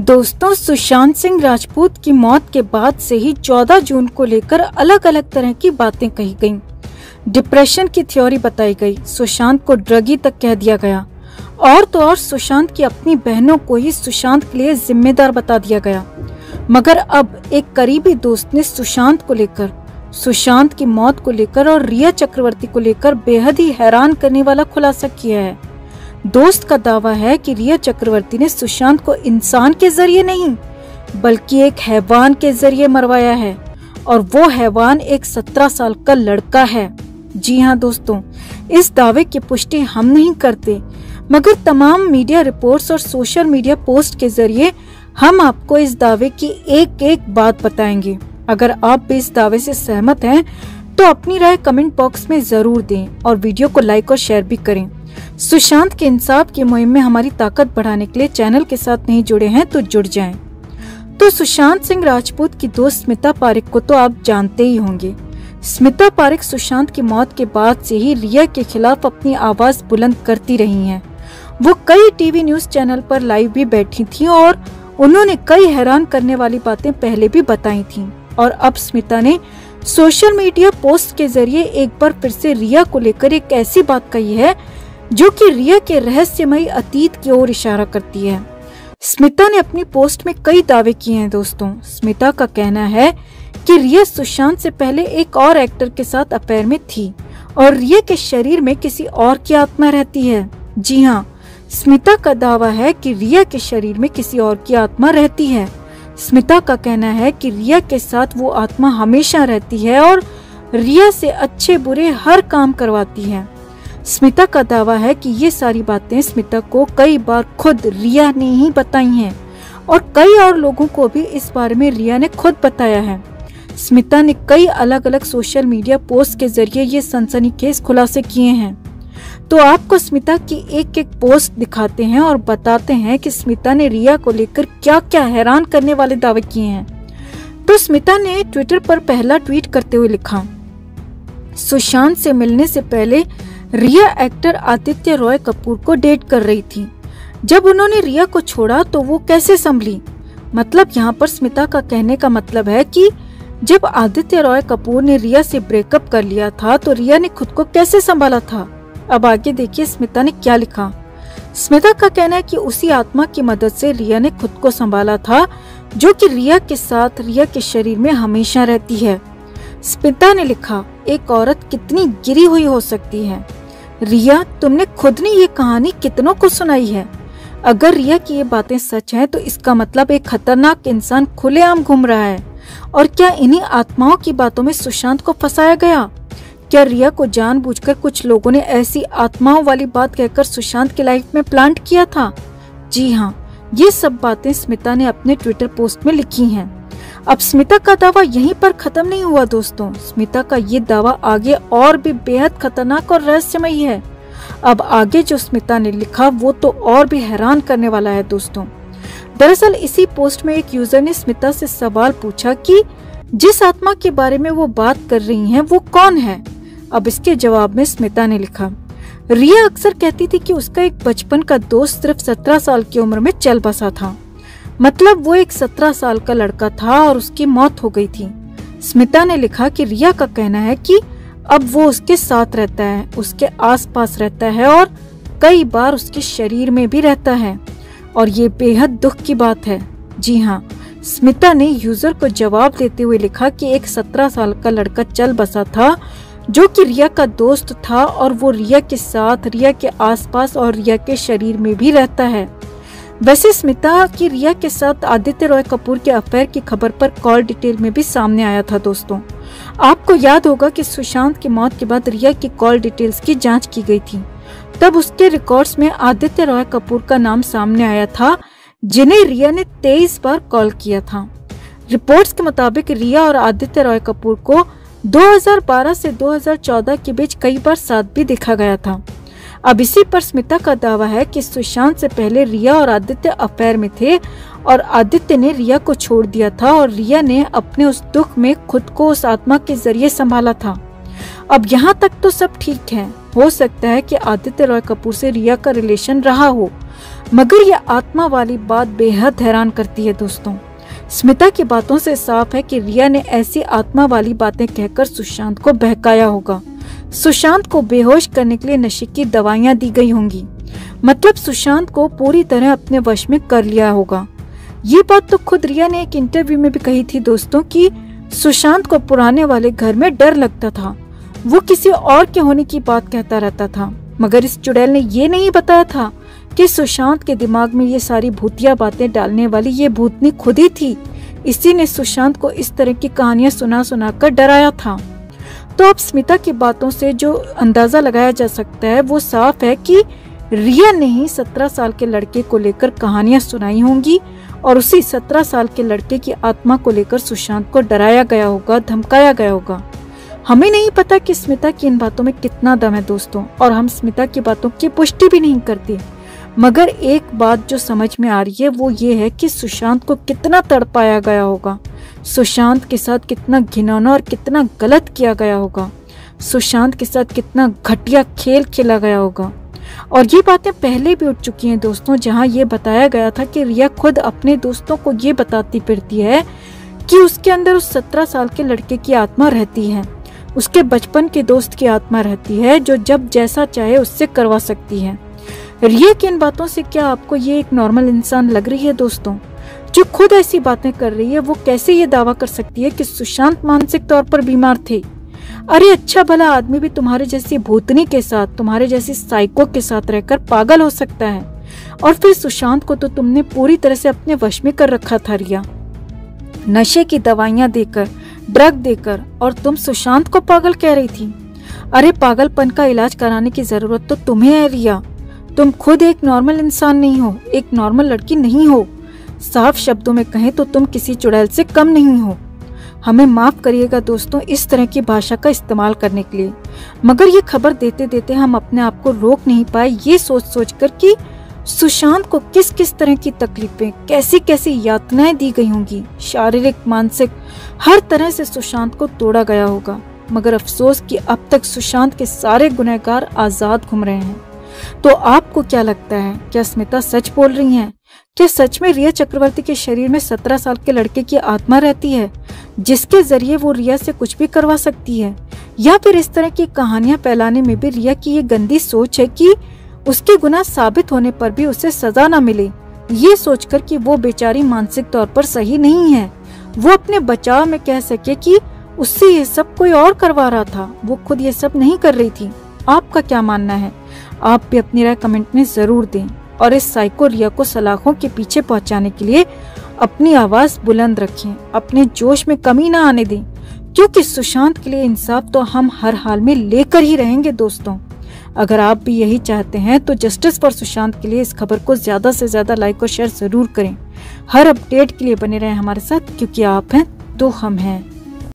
दोस्तों, सुशांत सिंह राजपूत की मौत के बाद से ही 14 जून को लेकर अलग अलग तरह की बातें कही गईं। डिप्रेशन की थ्योरी बताई गई, सुशांत को ड्रगी तक कह दिया गया और तो और सुशांत की अपनी बहनों को ही सुशांत के लिए जिम्मेदार बता दिया गया। मगर अब एक करीबी दोस्त ने सुशांत को लेकर, सुशांत की मौत को लेकर और रिया चक्रवर्ती को लेकर बेहद ही हैरान करने वाला खुलासा किया है। दोस्त का दावा है कि रिया चक्रवर्ती ने सुशांत को इंसान के जरिए नहीं बल्कि एक हैवान के जरिए मरवाया है और वो हैवान एक 17 साल का लड़का है। जी हाँ दोस्तों, इस दावे की पुष्टि हम नहीं करते, मगर तमाम मीडिया रिपोर्ट्स और सोशल मीडिया पोस्ट के जरिए हम आपको इस दावे की एक एक बात बताएंगे। अगर आप भी इस दावे से सहमत हैं तो अपनी राय कमेंट बॉक्स में जरूर दें और वीडियो को लाइक और शेयर भी करें। सुशांत के इंसाफ की मुहिम में हमारी ताकत बढ़ाने के लिए चैनल के साथ नहीं जुड़े हैं तो जुड़ जाएं। तो सुशांत सिंह राजपूत की दोस्त स्मिता पारेख को तो आप जानते ही होंगे। स्मिता पारेख सुशांत की मौत के बाद से ही रिया के खिलाफ अपनी आवाज बुलंद करती रही हैं। वो कई टीवी न्यूज चैनल पर लाइव भी बैठी थी और उन्होंने कई हैरान करने वाली बातें पहले भी बताई थी। और अब स्मिता ने सोशल मीडिया पोस्ट के जरिए एक बार फिर से रिया को लेकर एक ऐसी बात कही है जो कि रिया के रहस्यमयी अतीत की ओर इशारा करती है। स्मिता ने अपनी पोस्ट में कई दावे किए हैं दोस्तों। स्मिता का कहना है कि रिया सुशांत से पहले एक और एक्टर के साथ अफेयर में थी और रिया के शरीर में किसी और की आत्मा रहती है। जी हाँ, स्मिता का दावा है कि रिया के शरीर में किसी और की आत्मा रहती है। स्मिता का कहना है कि रिया के साथ वो आत्मा हमेशा रहती है और रिया से अच्छे बुरे हर काम करवाती है। स्मिता का दावा है कि ये सारी बातें स्मिता को कई बार खुद रिया ने ही बताई हैं और कई और लोगों को भी इस बारे में रिया ने खुद बताया है। स्मिता ने कई अलग अलग सोशल मीडिया पोस्ट के जरिए ये सनसनीखेज खुलासे किए हैं। तो आपको स्मिता की एक एक पोस्ट दिखाते हैं और बताते हैं कि स्मिता ने रिया को लेकर क्या क्या हैरान करने वाले दावे किए हैं। तो स्मिता ने ट्विटर पर पहला ट्वीट करते हुए लिखा, सुशांत से मिलने से पहले रिया एक्टर आदित्य रॉय कपूर को डेट कर रही थी। जब उन्होंने रिया को छोड़ा तो वो कैसे संभली। मतलब यहाँ पर स्मिता का कहने का मतलब है कि जब आदित्य रॉय कपूर ने रिया से ब्रेकअप कर लिया था तो रिया ने खुद को कैसे संभाला था। अब आगे देखिए स्मिता ने क्या लिखा। स्मिता का कहना है कि उसी आत्मा की मदद से रिया ने खुद को संभाला था जो कि रिया के साथ रिया के शरीर में हमेशा रहती है। स्मिता ने लिखा, एक औरत कितनी गिरी हुई हो सकती है। रिया, तुमने खुद ने ये कहानी कितनों को सुनाई है। अगर रिया की ये बातें सच हैं तो इसका मतलब एक खतरनाक इंसान खुलेआम घूम रहा है। और क्या इन्हीं आत्माओं की बातों में सुशांत को फंसाया गया? क्या रिया को जानबूझकर कुछ लोगों ने ऐसी आत्माओं वाली बात कहकर सुशांत की लाइफ में प्लांट किया था? जी हाँ, ये सब बातें स्मिता ने अपने ट्विटर पोस्ट में लिखी हैं। अब स्मिता का दावा यहीं पर खत्म नहीं हुआ दोस्तों। स्मिता का ये दावा आगे और भी बेहद खतरनाक और रहस्यमयी है। अब आगे जो स्मिता ने लिखा वो तो और भी हैरान करने वाला है दोस्तों। दरअसल इसी पोस्ट में एक यूजर ने स्मिता से सवाल पूछा कि जिस आत्मा के बारे में वो बात कर रही हैं वो कौन है। अब इसके जवाब में स्मिता ने लिखा, रिया अक्सर कहती थी कि उसका एक बचपन का दोस्त सिर्फ 17 साल की उम्र में चल बसा था। मतलब वो एक 17 साल का लड़का था और उसकी मौत हो गई थी। स्मिता ने लिखा कि रिया का कहना है कि अब वो उसके साथ रहता है, उसके आसपास रहता है और कई बार उसके शरीर में भी रहता है और ये बेहद दुख की बात है। जी हाँ, स्मिता ने यूजर को जवाब देते हुए लिखा कि एक 17 साल का लड़का चल बसा था जो कि रिया का दोस्त था और वो रिया के साथ, रिया के आसपास और रिया के शरीर में भी रहता है। वैसे स्मिता की रिया के साथ आदित्य रॉय कपूर के अफेयर की खबर पर कॉल डिटेल में भी सामने आया था दोस्तों। आपको याद होगा कि सुशांत की मौत के बाद रिया की कॉल डिटेल्स की जांच की गई थी। तब उसके रिकॉर्ड्स में आदित्य रॉय कपूर का नाम सामने आया था जिन्हें रिया ने 23 बार कॉल किया था। रिपोर्ट्स के मुताबिक रिया और आदित्य रॉय कपूर को 2012 से 2014 के बीच कई बार साथ भी देखा गया था। अब इसी पर स्मिता का दावा है कि सुशांत से पहले रिया और आदित्य अफेयर में थे और आदित्य ने रिया को छोड़ दिया था और रिया ने अपने उस दुख में खुद को उस आत्मा के जरिए संभाला था। अब यहाँ तक तो सब ठीक है। हो सकता है कि आदित्य रॉय कपूर से रिया का रिलेशन रहा हो, मगर यह आत्मा वाली बात बेहद हैरान करती है दोस्तों। स्मिता की बातों से साफ है कि रिया ने ऐसी आत्मा वाली बातें कहकर सुशांत को बहकाया होगा। सुशांत को बेहोश करने के लिए नशे की दवाइयां दी गई होंगी, मतलब सुशांत को पूरी तरह अपने वश में कर लिया होगा। ये बात तो खुद रिया ने एक इंटरव्यू में भी कही थी दोस्तों कि सुशांत को पुराने वाले घर में डर लगता था, वो किसी और के होने की बात कहता रहता था। मगर इस चुड़ैल ने ये नहीं बताया था कि सुशांत के दिमाग में ये सारी भूतिया बातें डालने वाली ये भूतनी खुद ही थी। इसी ने सुशांत को इस तरह की कहानियां सुना कर डराया था। तो अब स्मिता की बातों से जो अंदाजा लगाया जा सकता है वो साफ है कि रिया ने ही 17 साल के लड़के को लेकर कहानियां सुनाई होंगी और उसी 17 साल के लड़के की आत्मा को लेकर सुशांत को डराया गया होगा, धमकाया गया होगा। हमें नहीं पता कि स्मिता की इन बातों में कितना दम है दोस्तों, और हम स्मिता की बातों की पुष्टि भी नहीं करते। मगर एक बात जो समझ में आ रही है वो ये है कि सुशांत को कितना तड़पाया गया होगा, सुशांत के साथ कितना घिनौना और कितना गलत किया गया होगा, सुशांत के साथ कितना घटिया खेल खेला गया होगा। और ये बातें पहले भी उठ चुकी हैं दोस्तों, जहां ये बताया गया था कि रिया खुद अपने दोस्तों को ये बताती फिरती है कि उसके अंदर उस 17 साल के लड़के की आत्मा रहती है, उसके बचपन के दोस्त की आत्मा रहती है जो जब जैसा चाहे उससे करवा सकती है। रिया की इन बातों से क्या आपको ये एक नॉर्मल इंसान लग रही है दोस्तों? जो खुद ऐसी बातें कर रही है वो कैसे ये दावा कर सकती है कि सुशांत मानसिक तौर पर बीमार थे? अरे अच्छा भला आदमी भी तुम्हारे जैसी भूतनी के साथ, तुम्हारे जैसी साइको के साथ रहकर पागल हो सकता है। और फिर सुशांत को तो तुमने पूरी तरह से अपने वश में कर रखा था रिया, नशे की दवाइयां देकर, ड्रग देकर, और तुम सुशांत को पागल कह रही थी। अरे पागलपन का इलाज कराने की जरूरत तो तुम्हें है रिया, तुम खुद एक नॉर्मल इंसान नहीं हो, एक नॉर्मल लड़की नहीं हो। साफ शब्दों में कहें तो तुम किसी चुड़ैल से कम नहीं हो। हमें माफ करिएगा दोस्तों इस तरह की भाषा का इस्तेमाल करने के लिए, मगर ये खबर देते देते हम अपने आप को रोक नहीं पाए, ये सोच कर कि सुशांत को किस किस तरह की तकलीफें, कैसी कैसी यातनाएं दी गई होंगी, शारीरिक, मानसिक, हर तरह से सुशांत को तोड़ा गया होगा। मगर अफसोस कि अब तक सुशांत के सारे गुनहगार आजाद घूम रहे हैं। तो आपको क्या लगता है, क्या स्मिता सच बोल रही हैं? क्या सच में रिया चक्रवर्ती के शरीर में 17 साल के लड़के की आत्मा रहती है जिसके जरिए वो रिया से कुछ भी करवा सकती है? या फिर इस तरह की कहानियां फैलाने में भी रिया की ये गंदी सोच है कि उसके गुनाह साबित होने पर भी उसे सजा न मिले, ये सोचकर कि वो बेचारी मानसिक तौर पर सही नहीं है, वो अपने बचाव में कह सके कि उससे ये सब कोई और करवा रहा था, वो खुद ये सब नहीं कर रही थी। आपका क्या मानना है? आप भी अपनी राय कमेंट में जरूर दें और इस साइको रिया को सलाखों के पीछे पहुंचाने के लिए अपनी आवाज बुलंद रखें, अपने जोश में कमी ना आने दें, क्योंकि सुशांत के लिए इंसाफ तो हम हर हाल में लेकर ही रहेंगे दोस्तों। अगर आप भी यही चाहते हैं तो जस्टिस फॉर सुशांत के लिए इस खबर को ज्यादा से ज्यादा लाइक और शेयर जरूर करें। हर अपडेट के लिए बने रहें हमारे साथ, क्योंकि आप हैं तो हम हैं।